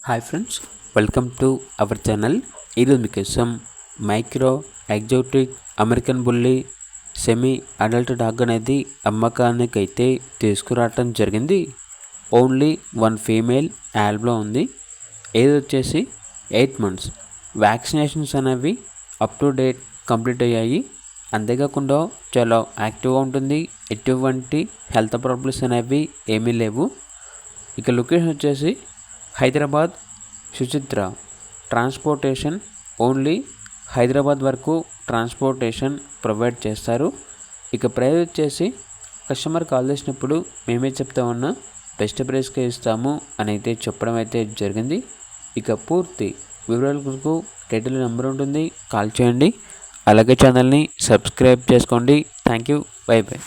Hi friends, welcome to our channel. ఈరోజు మీకోసం micro exotic American బుల్లి సెమీ అడల్ట్ డాగ్ అనేది అమ్మకానికి అయితే తీసుకురావటం జరిగింది. ఓన్లీ వన్ ఫీమేల్ యాల్బ్లో ఉంది. ఏది వచ్చేసి 8 months. వ్యాక్సినేషన్స్ అనేవి అప్ టు డేట్ కంప్లీట్ అయ్యాయి. అంతేకాకుండా చాలా యాక్టివ్గా ఉంటుంది. ఎటువంటి హెల్త్ ప్రాబ్లమ్స్ అనేవి ఏమీ లేవు. ఇక లొకేషన్ వచ్చేసి హైదరాబాద్ సుచిత్ర. ట్రాన్స్పోర్టేషన్ ఓన్లీ హైదరాబాద్ వరకు ట్రాన్స్పోర్టేషన్ ప్రొవైడ్ చేస్తారు. ఇక ప్రైస్ వచ్చేసి కస్టమర్ కాల్ చేసినప్పుడు మేమే చెప్తా ఉన్నా బెస్ట్ ప్రైస్కే ఇస్తాము అని అయితే చెప్పడం అయితే జరిగింది. ఇక పూర్తి వివరాలకు టైటిల్ నెంబర్ ఉంటుంది, కాల్ చేయండి. అలాగే ఛానల్ని సబ్స్క్రైబ్ చేసుకోండి. Thank you. By by.